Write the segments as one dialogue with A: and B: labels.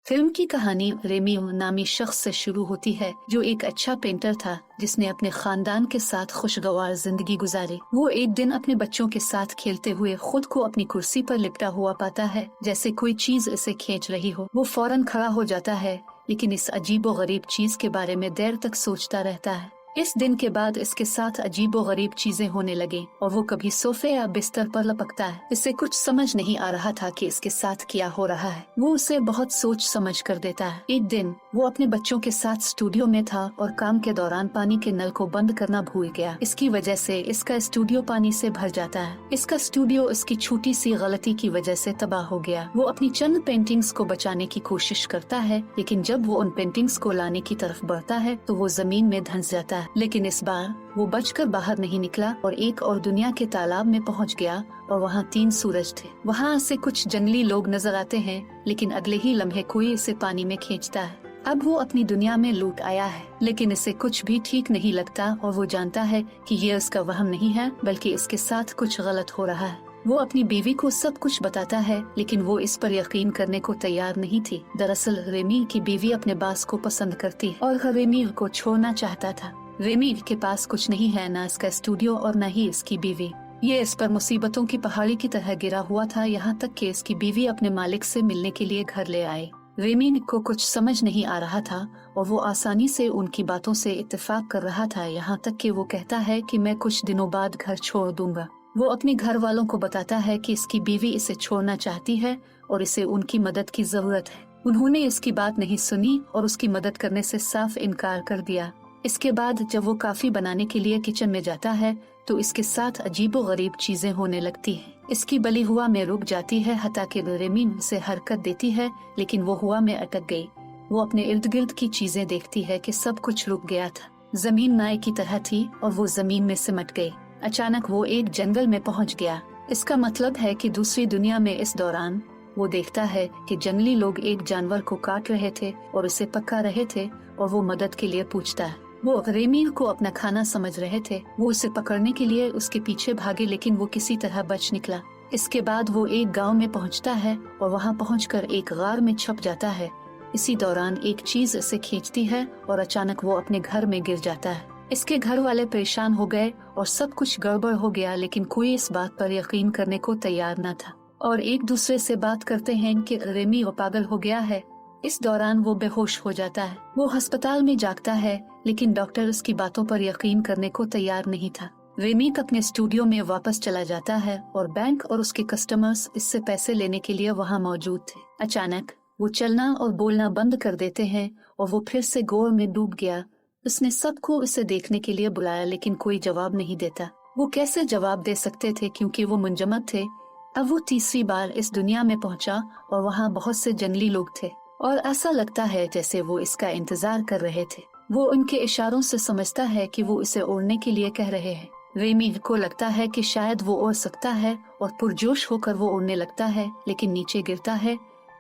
A: Film की कहानी ramie नामी शख्स से शुरू होती है जो एक अच्छा पेंटर था जिसने अपने खानदान के साथ खुशगवार जिंदगी गुजारी। वो एक दिन अपने बच्चों के साथ खेलते हुए खुद को अपनी कुर्सी पर लिपटा हुआ पाता है, जैसे कोई चीज इसे खींच रही हो। वो फौरन खड़ा हो जाता है, लेकिन इस अजीबो गरीब चीज के बारे में देर तक सोचता रहता है। इस दिन के बाद इसके साथ अजीबो गरीब चीजें होने लगे और वो कभी सोफे या बिस्तर पर लपकता है। इसे कुछ समझ नहीं आ रहा था कि इसके साथ क्या हो रहा है। वो उसे बहुत सोच समझ कर देता है। एक दिन वो अपने बच्चों के साथ स्टूडियो में था और काम के दौरान पानी के नल को बंद करना भूल गया। इसकी वजह से इसका स्टूडियो पानी से भर जाता है। इसका स्टूडियो इसकी छोटी सी गलती की वजह से तबाह हो गया। वो अपनी चंद पेंटिंग्स को बचाने की कोशिश करता है, लेकिन जब वो उन पेंटिंग्स को लाने की तरफ बढ़ता है तो वो जमीन में धंस जाता है। लेकिन इस बार वो बचकर बाहर नहीं निकला और एक और दुनिया के तालाब में पहुंच गया और वहाँ 3 सूरज थे। वहाँ से कुछ जंगली लोग नजर आते हैं, लेकिन अगले ही लम्हे कोई इसे पानी में खींचता है। अब वो अपनी दुनिया में लौट आया है, लेकिन इसे कुछ भी ठीक नहीं लगता और वो जानता है कि ये उसका वहम नहीं है, बल्कि इसके साथ कुछ गलत हो रहा है। वो अपनी बीवी को सब कुछ बताता है, लेकिन वो इस पर यकीन करने को तैयार नहीं थी। दरअसल रेमी की बीवी अपने बास को पसंद करती है और रेमी को छोड़ना चाहता था। रेमी के पास कुछ नहीं है, न इसका स्टूडियो और न ही इसकी बीवी। ये इस पर मुसीबतों की पहाड़ी की तरह गिरा हुआ था, यहाँ तक कि इसकी बीवी अपने मालिक से मिलने के लिए घर ले आए। रेमी को कुछ समझ नहीं आ रहा था और वो आसानी से उनकी बातों से इत्तेफाक कर रहा था, यहाँ तक कि वो कहता है कि मैं कुछ दिनों बाद घर छोड़ दूंगा। वो अपने घर वालों को बताता है कि इसकी बीवी इसे छोड़ना चाहती है और इसे उनकी मदद की जरूरत है। उन्होंने इसकी बात नहीं सुनी और उसकी मदद करने से साफ इनकार कर दिया। इसके बाद जब वो काफी बनाने के लिए किचन में जाता है तो इसके साथ अजीबो गरीब चीजें होने लगती हैं। इसकी बली हुआ में रुक जाती है, हता कि रेमी से हरकत देती है, लेकिन वो हुआ में अटक गई। वो अपने इर्द गिर्द की चीजें देखती है कि सब कुछ रुक गया था। जमीन नाय की तरह थी और वो जमीन में सिमट गई। अचानक वो एक जंगल में पहुंच गया। इसका मतलब है कि दूसरी दुनिया में इस दौरान वो देखता है कि जंगली लोग एक जानवर को काट रहे थे और उसे पका रहे थे और वो मदद के लिए पूछता है। वो रेमी को अपना खाना समझ रहे थे। वो उसे पकड़ने के लिए उसके पीछे भागे, लेकिन वो किसी तरह बच निकला। इसके बाद वो एक गांव में पहुंचता है और वहां पहुंचकर एक गार में छुप जाता है। इसी दौरान एक चीज इसे खींचती है और अचानक वो अपने घर में गिर जाता है। इसके घर वाले परेशान हो गए और सब कुछ गड़बड़ हो गया, लेकिन कोई इस बात पर यकीन करने को तैयार न था और एक दूसरे से बात करते हैं कि रेमी वो पागल हो गया है। इस दौरान वो बेहोश हो जाता है। वो अस्पताल में जागता है, लेकिन डॉक्टर उसकी बातों पर यकीन करने को तैयार नहीं था। रेमी अपने स्टूडियो में वापस चला जाता है और बैंक और उसके कस्टमर्स इससे पैसे लेने के लिए वहाँ मौजूद थे। अचानक वो चलना और बोलना बंद कर देते हैं और वो फिर से गौर में डूब गया। उसने सबको इसे देखने के लिए बुलाया, लेकिन कोई जवाब नहीं देता। वो कैसे जवाब दे सकते थे, क्योंकि वो मुंजमद थे। अब वो तीसरी बार इस दुनिया में पहुंचा और वहाँ बहुत से जंगली लोग थे और ऐसा लगता है जैसे वो इसका इंतजार कर रहे थे। वो उनके इशारों से समझता है कि वो इसे उड़ने के लिए कह रहे हैं। रेमी को लगता है कि शायद वो उड़ सकता है और पुरजोश होकर वो उड़ने लगता है, लेकिन नीचे गिरता है।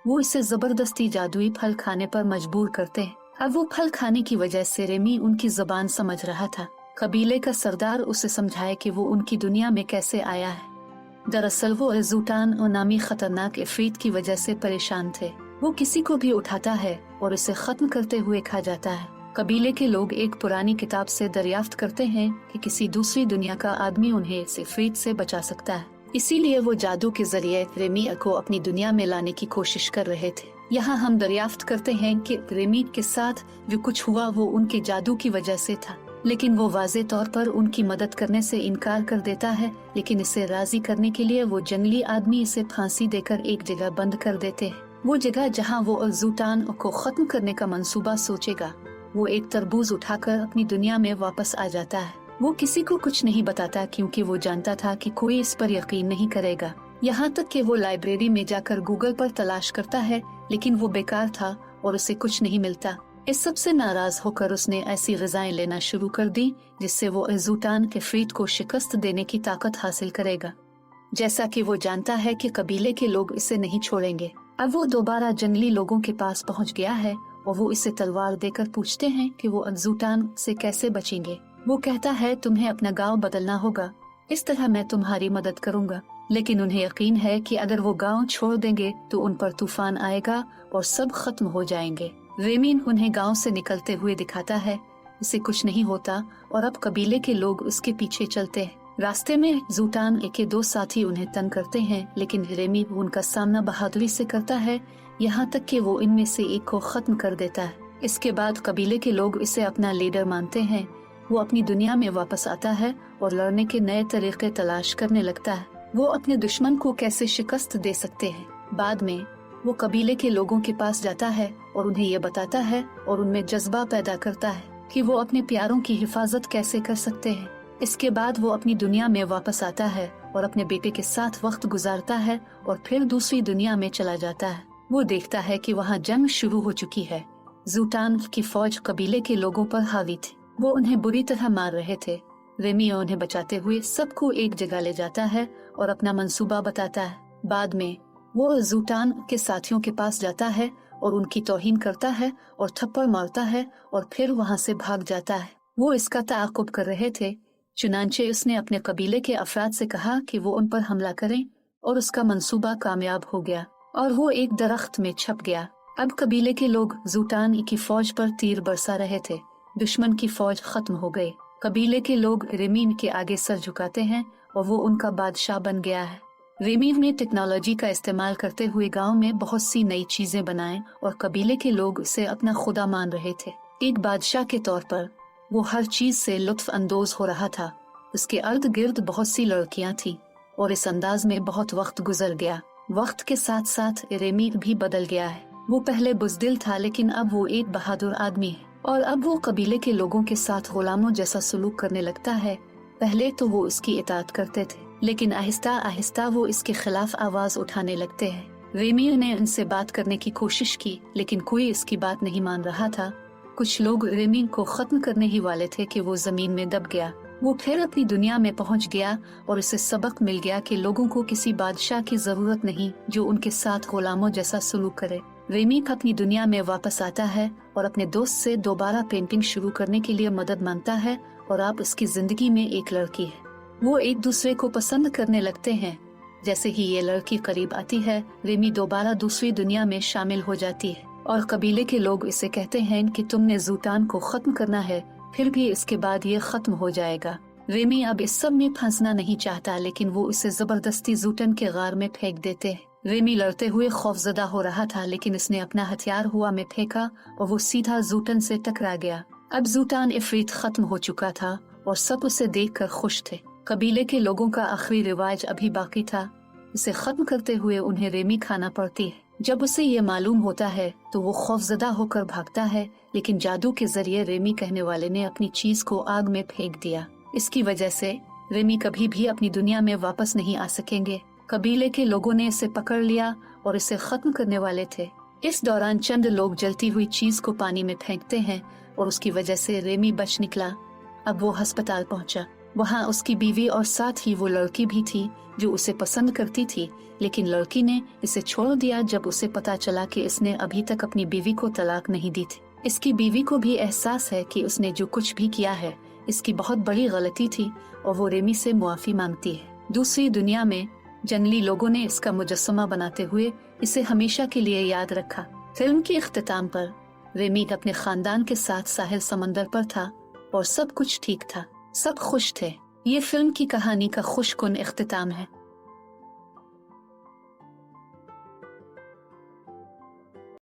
A: वो इसे जबरदस्ती जादुई फल खाने पर मजबूर करते हैं। अब वो फल खाने की वजह से रेमी उनकी जुबान समझ रहा था। कबीले का सरदार उसे समझाए कि वो उनकी दुनिया में कैसे आया है। दरअसल वो ज़ूटान और नामी खतरनाक इफरीत की वजह से परेशान थे। वो किसी को भी उठाता है और उसे खत्म करते हुए खा जाता है। कबीले के लोग एक पुरानी किताब से दरियाफ्त करते हैं कि किसी दूसरी दुनिया का आदमी उन्हें इस इफरीत से बचा सकता है। इसीलिए वो जादू के जरिए रेमी को अपनी दुनिया में लाने की कोशिश कर रहे थे। यहाँ हम दरियाफ्त करते हैं कि रेमी के साथ जो कुछ हुआ वो उनके जादू की वजह से था, लेकिन वो वाज़े तौर पर उनकी मदद करने से इनकार कर देता है। लेकिन इसे राजी करने के लिए वो जंगली आदमी इसे फांसी देकर एक जगह बंद कर देते हैं। वो जगह जहाँ वो ज़ूटान को खत्म करने का मंसूबा सोचेगा। वो एक तरबूज उठाकर अपनी दुनिया में वापस आ जाता है। वो किसी को कुछ नहीं बताता, क्योंकि वो जानता था कि कोई इस पर यकीन नहीं करेगा। यहाँ तक कि वो लाइब्रेरी में जाकर गूगल पर तलाश करता है, लेकिन वो बेकार था और उसे कुछ नहीं मिलता। इस सब से नाराज होकर उसने ऐसी ग़िज़ाएं लेना शुरू कर दी जिससे वो ज़ूटान के इफरीत को शिकस्त देने की ताकत हासिल करेगा। जैसा कि वो जानता है कि कबीले के लोग इसे नहीं छोड़ेंगे। अब वो दोबारा जंगली लोगों के पास पहुंच गया है और वो इसे तलवार देकर पूछते हैं कि वो ज़ूटान से कैसे बचेंगे। वो कहता है तुम्हें अपना गांव बदलना होगा, इस तरह मैं तुम्हारी मदद करूंगा। लेकिन उन्हें यकीन है कि अगर वो गांव छोड़ देंगे तो उन पर तूफान आएगा और सब खत्म हो जाएंगे। रेमी उन्हें गांव से निकलते हुए दिखाता है, इसे कुछ नहीं होता और अब कबीले के लोग उसके पीछे चलते हैं। रास्ते में जूटान के दो साथी उन्हें तंग करते हैं, लेकिन रेमी उनका सामना बहादुरी से करता है, यहाँ तक कि वो इनमें से एक को खत्म कर देता है। इसके बाद कबीले के लोग इसे अपना लीडर मानते हैं। वो अपनी दुनिया में वापस आता है और लड़ने के नए तरीके तलाश करने लगता है। वो अपने दुश्मन को कैसे शिकस्त दे सकते हैं। बाद में वो कबीले के लोगों के पास जाता है और उन्हें ये बताता है और उनमें जज्बा पैदा करता है कि वो अपने प्यारों की हिफाजत कैसे कर सकते हैं। इसके बाद वो अपनी दुनिया में वापस आता है और अपने बेटे के साथ वक्त गुजारता है और फिर दूसरी दुनिया में चला जाता है। वो देखता है कि वहाँ जंग शुरू हो चुकी है। जूटान की फौज कबीले के लोगों पर हावी थी। वो उन्हें बुरी तरह मार रहे थे। रेमी उन्हें बचाते हुए सबको एक जगह ले जाता है और अपना मंसूबा बताता है। बाद में वो जूटान के साथियों के पास जाता है और उनकी तौहीन करता है और थप्पड़ मारता है और फिर वहाँ से भाग जाता है। वो इसका ताक़ुब कर रहे थे, चुनांचे उसने अपने कबीले के अफराद से कहा कि वो उन पर हमला करें और उसका मंसूबा कामयाब हो गया और वो एक दरख्त में छप गया। अब कबीले के लोग जूटान की फौज पर तीर बरसा रहे थे। दुश्मन की फौज खत्म हो गई। कबीले के लोग रेमीन के आगे सर झुकाते हैं और वो उनका बादशाह बन गया है। रेमीन ने टेक्नोलॉजी का इस्तेमाल करते हुए गांव में बहुत सी नई चीजें बनाए और कबीले के लोग उसे अपना खुदा मान रहे थे। एक बादशाह के तौर पर वो हर चीज से लुत्फ अंदोज हो रहा था। उसके अर्द गिर्द बहुत सी लड़कियां थीं और इस अंदाज में बहुत वक्त गुजर गया। वक्त के साथ साथ रेमीन भी बदल गया है। वो पहले बुज़दिल था, लेकिन अब वो एक बहादुर आदमी है और अब वो कबीले के लोगों के साथ गुलामों जैसा सलूक करने लगता है। पहले तो वो उसकी इताअत करते थे, लेकिन आहिस्ता आहिस्ता वो इसके खिलाफ आवाज उठाने लगते हैं। रेमी ने उनसे बात करने की कोशिश की, लेकिन कोई इसकी बात नहीं मान रहा था। कुछ लोग रेमी को खत्म करने ही वाले थे कि वो जमीन में दब गया। वो फिर अपनी दुनिया में पहुंच गया और उसे सबक मिल गया कि लोगों को किसी बादशाह की जरूरत नहीं जो उनके साथ गुलामों जैसा सलूक करे। रेमी अपनी दुनिया में वापस आता है और अपने दोस्त से दोबारा पेंटिंग शुरू करने के लिए मदद मांगता है और अब उसकी जिंदगी में एक लड़की है। वो एक दूसरे को पसंद करने लगते हैं। जैसे ही ये लड़की करीब आती है, रेमी दोबारा दूसरी दुनिया में शामिल हो जाती है और कबीले के लोग इसे कहते हैं कि तुमने जूटान को खत्म करना है, फिर भी इसके बाद ये खत्म हो जाएगा। रेमी अब इस सब में फंसना नहीं चाहता, लेकिन वो इसे जबरदस्ती जूटन के गार में फेंक देते हैं। रेमी लड़ते हुए खौफजदा हो रहा था, लेकिन इसने अपना हथियार हवा में फेंका और वो सीधा जूटन से टकरा गया। अब जूटान इफरीत खत्म हो चुका था और सब उसे देखकर खुश थे। कबीले के लोगों का आखिरी रिवाज अभी बाकी था। इसे खत्म करते हुए उन्हें रेमी खाना पड़ती है। जब उसे ये मालूम होता है तो वो खौफजदा होकर भागता है, लेकिन जादू के जरिए रेमी कहने वाले ने अपनी चीज को आग में फेंक दिया। इसकी वजह से रेमी कभी भी अपनी दुनिया में वापस नहीं आ सकेंगे। कबीले के लोगों ने इसे पकड़ लिया और इसे खत्म करने वाले थे। इस दौरान चंद लोग जलती हुई चीज को पानी में फेंकते हैं और उसकी वजह से रेमी बच निकला। अब वो अस्पताल पहुंचा। वहाँ उसकी बीवी और साथ ही वो लड़की भी थी जो उसे पसंद करती थी, लेकिन लड़की ने इसे छोड़ दिया जब उसे पता चला कि इसने अभी तक अपनी बीवी को तलाक नहीं दी थी। इसकी बीवी को भी एहसास है कि उसने जो कुछ भी किया है इसकी बहुत बड़ी गलती थी और वो रेमी से मुआफी मांगती है। दूसरी दुनिया में जंगली लोगों ने इसका मुजस्समा बनाते हुए इसे हमेशा के लिए याद रखा। फिल्म के इख्तिताम पर रेमी अपने खानदान के साथ साहिल समंदर पर था और सब कुछ ठीक था। सब खुश थे। ये फिल्म की कहानी का खुशकुन इख्तिताम है।